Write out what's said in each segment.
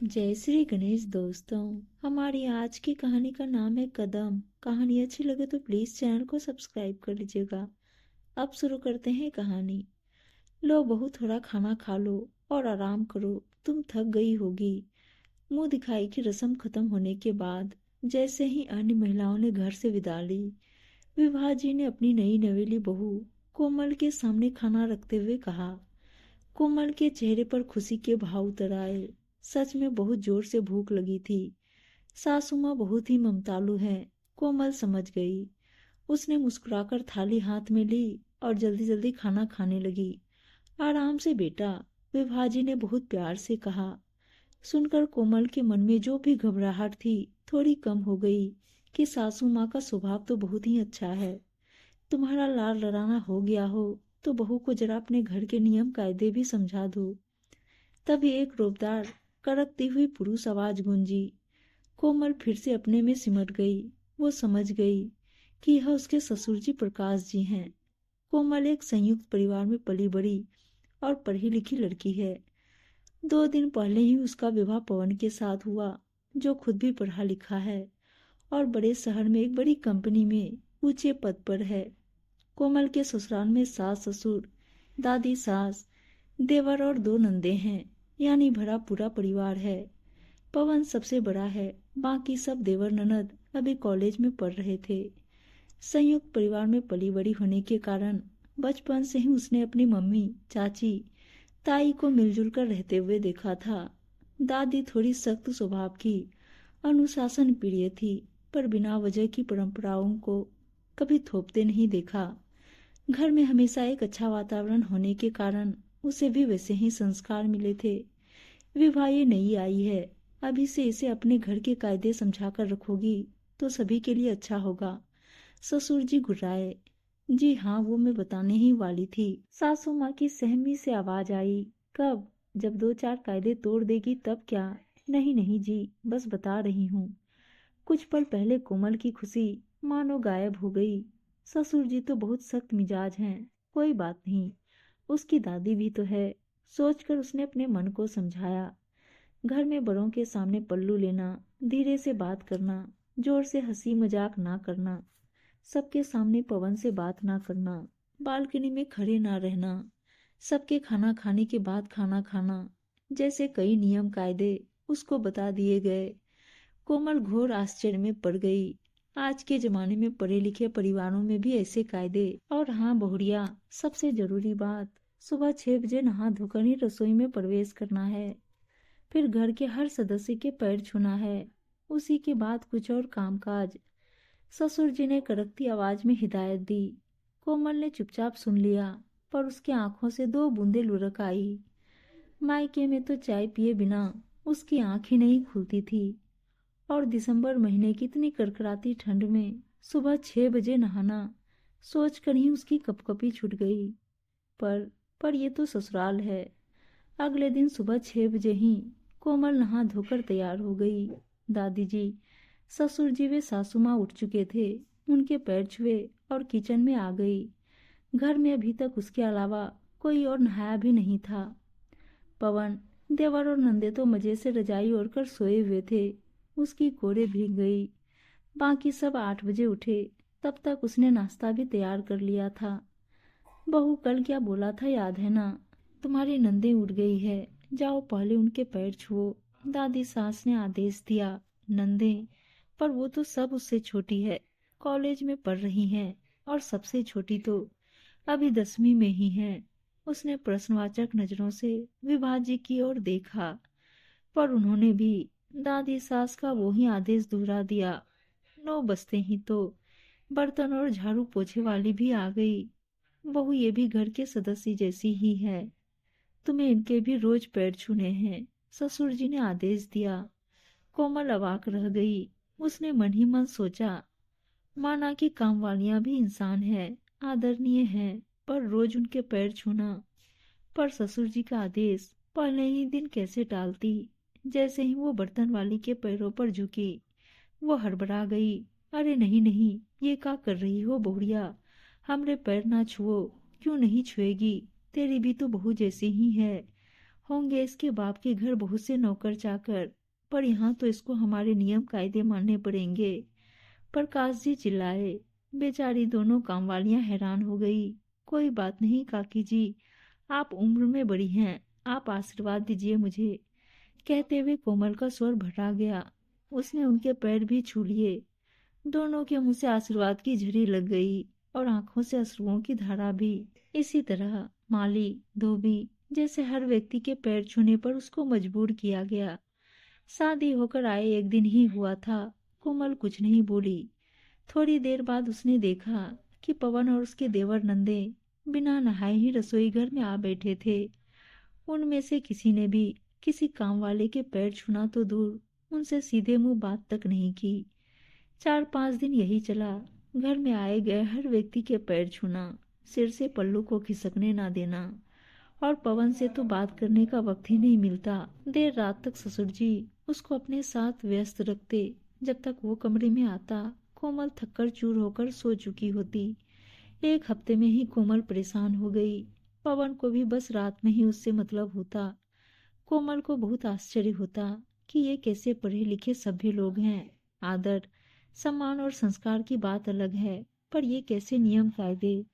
जय श्री गणेश दोस्तों। हमारी आज की कहानी का नाम है कदम। कहानी अच्छी लगे तो प्लीज चैनल को सब्सक्राइब कर लीजिएगा। अब शुरू करते हैं कहानी। लो बहू, थोड़ा खाना खा लो और आराम करो, तुम थक गई होगी। मुंह दिखाई की रस्म खत्म होने के बाद जैसे ही अन्य महिलाओं ने घर से विदा ली, विभा जी ने अपनी नई नवेली बहू कोमल के सामने खाना रखते हुए कहा। कोमल के चेहरे पर खुशी के भाव उतर आए। सच में बहुत जोर से भूख लगी थी। सासू माँ बहुत ही ममतालु है, कोमल समझ गई। उसने मुस्कुराकर थाली हाथ में ली और जल्दी जल्दी खाना खाने लगी। आराम से बेटा, विभाजी ने बहुत प्यार से कहा। सुनकर कोमल के मन में जो भी घबराहट थी थोड़ी कम हो गई कि सासू माँ का स्वभाव तो बहुत ही अच्छा है। तुम्हारा लाड़ लड़ाना हो गया हो तो बहू को जरा अपने घर के नियम कायदे भी समझा दो। तभी एक रोबदार कड़कती हुई पुरुष आवाज गूंजी। कोमल फिर से अपने में सिमट गई। वो समझ गई कि यह उसके ससुर जी प्रकाश जी हैं। कोमल एक संयुक्त परिवार में पली बड़ी और पढ़ी लिखी लड़की है। 2 दिन पहले ही उसका विवाह पवन के साथ हुआ, जो खुद भी पढ़ा लिखा है और बड़े शहर में एक बड़ी कंपनी में ऊंचे पद पर है। कोमल के ससुराल में सास ससुर, दादी सास, देवर और 2 नंदे हैं, यानी भरा पूरा परिवार है। पवन सबसे बड़ा है, बाकी सब देवर ननद अभी कॉलेज में पढ़ रहे थे। संयुक्त परिवार में पली बड़ी होने के कारण बचपन से ही उसने अपनी मम्मी, चाची, ताई को मिलजुल कर रहते हुए देखा था। दादी थोड़ी सख्त स्वभाव की, अनुशासन प्रिय थी, पर बिना वजह की परंपराओं को कभी थोपते नहीं देखा। घर में हमेशा एक अच्छा वातावरण होने के कारण उसे भी वैसे ही संस्कार मिले थे। विभा ये नई आई है, अभी से इसे अपने घर के कायदे समझाकर रखोगी तो सभी के लिए अच्छा होगा। ससुर जी घुर्राए। जी हाँ, वो मैं बताने ही वाली थी। सासू माँ की सहमी से आवाज आई। कब? जब 2-4 कायदे तोड़ देगी तब क्या? नहीं नहीं जी, बस बता रही हूँ। कुछ पल पहले कोमल की खुशी मानो गायब हो गई। ससुर जी तो बहुत सख्त मिजाज हैं। कोई बात नहीं, उसकी दादी भी तो है, सोचकर उसने अपने मन को समझाया। घर में बड़ों के सामने पल्लू लेना, धीरे से बात करना, जोर से हंसी मजाक ना करना, सबके सामने पवन से बात ना करना, बालकनी में खड़े ना रहना, सबके खाना खाने के बाद खाना खाना, जैसे कई नियम कायदे उसको बता दिए गए। कोमल घोर आश्चर्य में पड़ गई। आज के जमाने में पढ़े लिखे परिवारों में भी ऐसे कायदे। और हाँ बहुड़िया, सबसे जरूरी बात, सुबह 6 बजे नहा धोकर ही रसोई में प्रवेश करना है। फिर घर के हर सदस्य के पैर छूना है। उसी के बाद कुछ और कामकाज। ससुर जी ने कड़कती आवाज में हिदायत दी। कोमल ने चुपचाप सुन लिया, पर उसकी आंखों से 2 बूंदें लुढ़क आई। मायके में तो चाय पिए बिना उसकी आंख ही नहीं खुलती थी, और दिसंबर महीने की इतनी कड़कड़ाती ठंड में सुबह 6 बजे नहाना सोचकर ही उसकी कपकपी छूट गई। पर ये तो ससुराल है। अगले दिन सुबह 6 बजे ही कोमल नहा धोकर तैयार हो गई। दादी जी, ससुर जी वे सासू माँ उठ चुके थे, उनके पैर छुए और किचन में आ गई। घर में अभी तक उसके अलावा कोई और नहाया भी नहीं था। पवन, देवर और नंदे तो मजे से रजाई ओढ़कर सोए हुए थे। उसकी कोरे भीग गई। बाकी सब 8 बजे उठे। तब तक उसने नाश्ता भी तैयार कर लिया था। बहू, कल क्या बोला था याद है ना? तुम्हारी नंदे उठ गई है, जाओ पहले उनके पैर छुओ। दादी सास ने आदेश दिया। नंदे? पर वो तो सब उससे छोटी है, कॉलेज में पढ़ रही है, और सबसे छोटी तो अभी 10वीं में ही है। उसने प्रश्नवाचक नजरों से विभा जी की ओर देखा, पर उन्होंने भी दादी सास का वो ही आदेश दोहरा दिया। 9 बजते ही तो बर्तन और झाड़ू पोछे वाली भी आ गई। बहू, ये भी घर के सदस्य जैसी ही है, तुम्हें इनके भी रोज पैर छूने हैं, ससुर जी ने आदेश दिया। कोमल अवाक रह गई। उसने मन ही मन सोचा, माना कि काम वालियां भी इंसान है, आदरणीय है, पर रोज उनके पैर छूना। पर ससुर जी का आदेश पहले ही दिन कैसे टालती। जैसे ही वो बर्तन वाली के पैरों पर झुकी, वो हड़बड़ा गई। अरे नहीं नहीं, ये क्या कर रही हो बहुड़िया? हमरे पैर ना छुओ। क्यों नहीं छुएगी? तेरी भी तो बहू जैसी ही है। होंगे इसके बाप के घर बहुत से नौकर चाकर, पर यहाँ तो इसको हमारे नियम कायदे मानने पड़ेंगे। प्रकाश जी चिल्लाए। बेचारी दोनों कामवालियां हैरान हो गई। कोई बात नहीं काकी जी, आप उम्र में बड़ी हैं, आप आशीर्वाद दीजिए मुझे। कहते हुए कोमल का स्वर भरा गया। उसने उनके पैर भी छू लिए। दोनों के मुंह से आशीर्वाद की झड़ी लग गई और आंखों से अश्रुओं की धारा भी। इसी तरह माली, धोबी जैसे हर व्यक्ति के पैर छूने पर उसको मजबूर किया गया। शादी होकर आए एक दिन ही हुआ था। कोमल कुछ नहीं बोली। थोड़ी देर बाद उसने देखा कि पवन और उसके देवर नंदे बिना नहाए ही रसोई घर में आ बैठे थे। उनमें से किसी ने भी किसी काम वाले के पैर छूना तो दूर, उनसे सीधे मुंह बात तक नहीं की। 4-5 दिन यही चला। घर में आए गए हर व्यक्ति के पैर छूना, सिर से पल्लू को खिसकने ना देना। और पवन से तो बात करने का वक्त ही नहीं मिलता। देर रात तक ससुर जी उसको अपने साथ व्यस्त रखते। जब तक वो कमरे में आता, कोमल थककर चूर होकर सो चुकी होती। एक हफ्ते में ही कोमल परेशान हो गई। पवन को भी बस रात में ही उससे मतलब होता। कोमल को बहुत आश्चर्य होता कि ये कैसे पढ़े लिखे सभ्य लोग हैं। आदर, सम्मान और संस्कार की बात अलग है, पर ये कैसे नियम कायदे।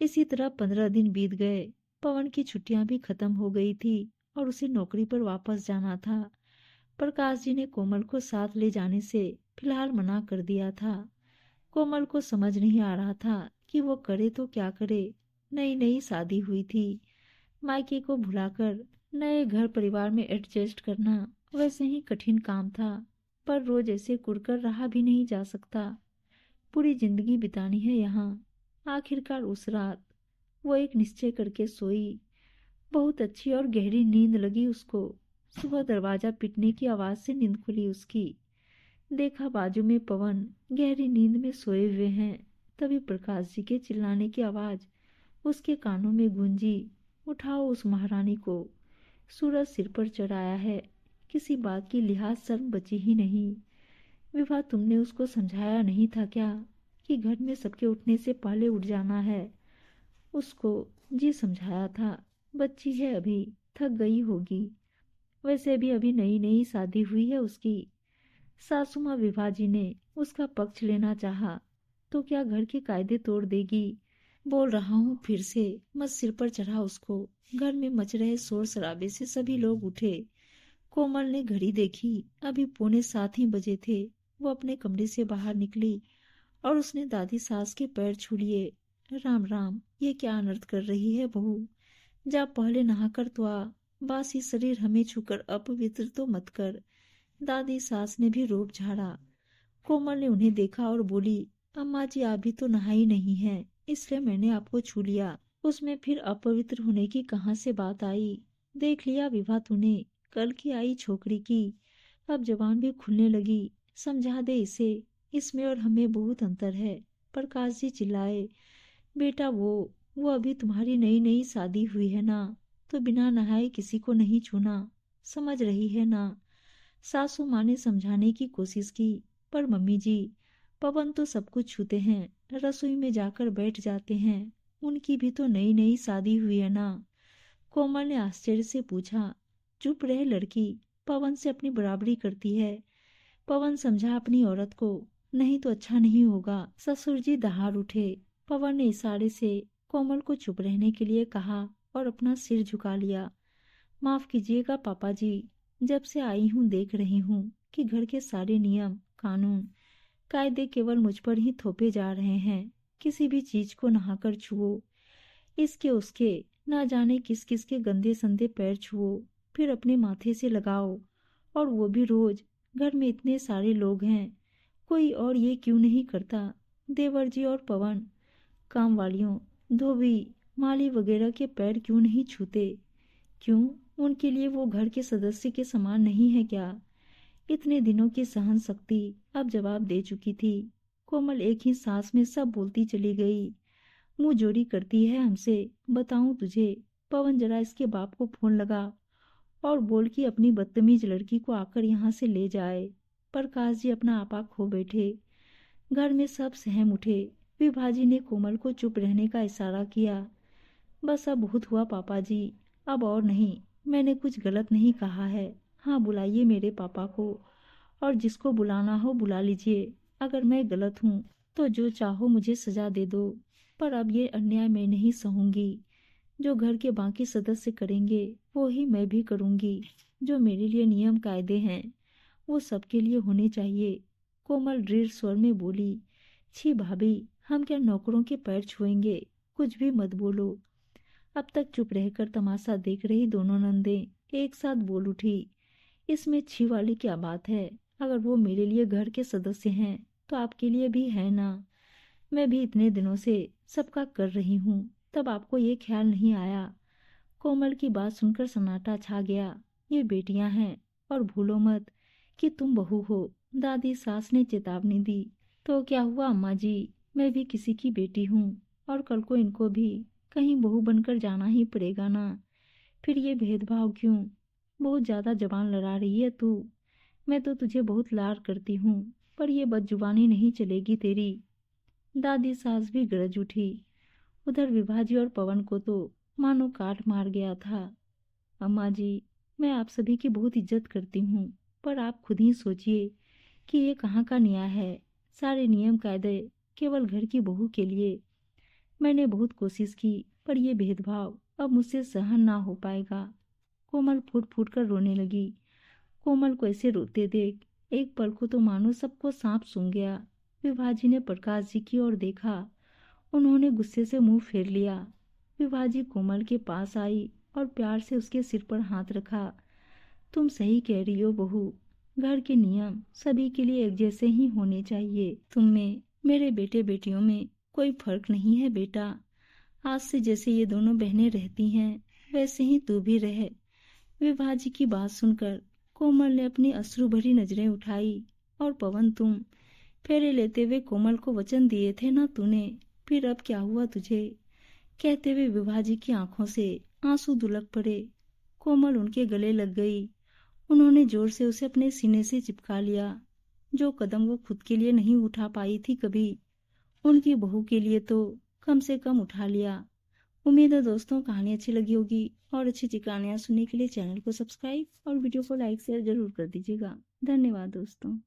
इसी तरह 15 दिन बीत गए। पवन की छुट्टियां भी खत्म हो गई थी और उसे नौकरी पर वापस जाना था। प्रकाश जी ने कोमल को साथ ले जाने से फिलहाल मना कर दिया था। कोमल को समझ नहीं आ रहा था कि वो करे तो क्या करे। नई नई शादी हुई थी। मायके को भुलाकर नए घर परिवार में एडजस्ट करना वैसे ही कठिन काम था, पर रोज ऐसे कुड़कर रहा भी नहीं जा सकता। पूरी जिंदगी बितानी है यहाँ। आखिरकार उस रात वो एक निश्चय करके सोई। बहुत अच्छी और गहरी नींद लगी उसको। सुबह दरवाजा पीटने की आवाज से नींद खुली उसकी। देखा बाजू में पवन गहरी नींद में सोए हुए हैं। तभी प्रकाश जी के चिल्लाने की आवाज उसके कानों में गूंजी। उठाओ उस महारानी को, सूरज सिर पर चढ़ाया है, किसी बात की लिहाज शर्म बची ही नहीं। विभा, तुमने उसको समझाया नहीं था क्या कि घर में सबके उठने से पहले उठ जाना है? उसको जी समझाया था। बच्ची है अभी, थक गई होगी। वैसे भी अभी नई नई शादी हुई है उसकी। सासू माँ विभा जी ने उसका पक्ष लेना चाहा तो क्या घर के कायदे तोड़ देगी? बोल रहा हूँ फिर से, मत सिर पर चढ़ा उसको। घर में मच रहे शोर शराबे से सभी लोग उठे। कोमल ने घड़ी देखी, अभी 6:45 ही बजे थे। वो अपने कमरे से बाहर निकली और उसने दादी सास के पैर छू लिए। राम राम, ये क्या अनर्थ कर रही है बहू? जा पहले नहाकर तो आ, बासी शरीर हमें छूकर अपवित्र तो मत कर। दादी सास ने भी रोब झाड़ा। कोमल ने उन्हें देखा और बोली, अम्मा जी आप भी तो नहाई नहीं है, इसलिए मैंने आपको छू लिया। उसमें फिर अपवित्र होने की कहाँ से बात आई? देख लिया विभा तूने, कल की आई छोकरी की, अब जवान भी खुलने लगी। समझा दे इसे, इसमें और हमें बहुत अंतर है। प्रकाश जी चिल्लाए, बेटा वो अभी तुम्हारी नई नई शादी हुई है ना, तो बिना नहाए किसी को नहीं छूना, समझ रही है ना? सासू माँ ने समझाने की कोशिश की, पर मम्मी जी, पवन तो सब कुछ छूते हैं, रसोई में जाकर बैठ जाते हैं, उनकी भी तो नई नई शादी हुई है ना। कोमल ने आश्चर्य से पूछा। चुप रहे लड़की, पवन से अपनी बराबरी करती है। पवन समझा अपनी औरत को, नहीं तो अच्छा नहीं होगा। ससुर जी दहाड़ उठे। पवन ने इशारे से कोमल को चुप रहने के लिए कहा और अपना सिर झुका लिया। माफ कीजिएगा पापा जी, जब से आई हूँ देख रही हूँ कि घर के सारे नियम कानून कायदे केवल मुझ पर ही थोपे जा रहे हैं। किसी भी चीज को नहाकर छुओ, इसके उसके ना जाने किस किस के गंदे संदे पैर छुओ, फिर अपने माथे से लगाओ, और वो भी रोज। घर में इतने सारे लोग हैं, कोई और ये क्यों नहीं करता? देवर जी और पवन काम वालियों, धोबी, माली वगैरह के पैर क्यों नहीं छूते? क्यों, उनके लिए वो घर के सदस्य के समान नहीं है क्या? इतने दिनों की सहन शक्ति अब जवाब दे चुकी थी। कोमल एक ही सांस में सब बोलती चली गई। मुंह जोड़ी करती है हमसे, बताऊं तुझे? पवन जरा इसके बाप को फोन लगा और बोल कि अपनी बदतमीज लड़की को आकर यहाँ से ले जाए। प्रकाश जी अपना आपा खो बैठे। घर में सब सहम उठे। विभाजी ने कोमल को चुप रहने का इशारा किया। बस अब बहुत हुआ पापा जी, अब और नहीं। मैंने कुछ गलत नहीं कहा है। हाँ, बुलाइए मेरे पापा को, और जिसको बुलाना हो बुला लीजिए। अगर मैं गलत हूँ तो जो चाहो मुझे सजा दे दो, पर अब ये अन्याय मैं नहीं सहूंगी। जो घर के बाकी सदस्य करेंगे वो ही मैं भी करूंगी। जो मेरे लिए नियम कायदे हैं वो सबके लिए होने चाहिए। कोमल दृढ़ स्वर में बोली। छी भाभी, हम क्या नौकरों के पैर छुएंगे? कुछ भी मत बोलो। अब तक चुप रहकर तमाशा देख रही दोनों नंदें एक साथ बोल उठी। इसमें छी वाली क्या बात है? अगर वो मेरे लिए घर के सदस्य हैं तो आपके लिए भी है ना। मैं भी इतने दिनों से सबका कर रही हूँ, तब आपको ये ख्याल नहीं आया। कोमल की बात सुनकर सन्नाटा छा गया। ये बेटियां हैं, और भूलो मत कि तुम बहू हो। दादी सास ने चेतावनी दी। तो क्या हुआ अम्मा जी, मैं भी किसी की बेटी हूँ, और कल को इनको भी कहीं बहू बनकर जाना ही पड़ेगा ना। फिर ये भेदभाव क्यों? बहुत ज्यादा जबान लड़ा रही है तू। मैं तो तुझे बहुत लाड करती हूँ, पर ये बदजुबानी नहीं चलेगी तेरी। दादी सास भी गरज उठी। उधर विभाजी और पवन को तो मानो काट मार गया था। अम्मा जी, मैं आप सभी की बहुत इज्जत करती हूँ, पर आप खुद ही सोचिए कि ये कहाँ का न्याय है। सारे नियम कायदे केवल घर की बहू के लिए। मैंने बहुत कोशिश की, पर ये भेदभाव अब मुझसे सहन ना हो पाएगा। कोमल फूट फूट कर रोने लगी। कोमल को ऐसे रोते देख एक पल को तो मानो सबको सांप सूंघ गया। विभाजी ने प्रकाश जी की ओर देखा। उन्होंने गुस्से से मुंह फेर लिया। विभाजी कोमल के पास आई और प्यार से उसके सिर पर हाथ रखा। तुम सही कह रही हो बहू, घर के नियम सभी के लिए एक जैसे ही होने चाहिए। तुम में, मेरे बेटे बेटियों में कोई फर्क नहीं है बेटा। आज से जैसे ये दोनों बहनें रहती हैं वैसे ही तू भी रह। विभाजी की बात सुनकर कोमल ने अपनी अश्रु भरी नजरें उठाई। और पवन, तुम फेरे लेते हुए कोमल को वचन दिए थे ना तूने, फिर अब क्या हुआ तुझे? कहते हुए विभाजी की आंखों से आंसू दुलक पड़े। कोमल उनके गले लग गई। उन्होंने जोर से उसे अपने सीने से चिपका लिया। जो कदम वो खुद के लिए नहीं उठा पाई थी कभी, उनकी बहू के लिए तो कम से कम उठा लिया। उम्मीद है दोस्तों कहानी अच्छी लगी होगी, और अच्छी अच्छी कहानियां सुनने के लिए चैनल को सब्सक्राइब और वीडियो को लाइक शेयर जरूर कर दीजिएगा। धन्यवाद दोस्तों।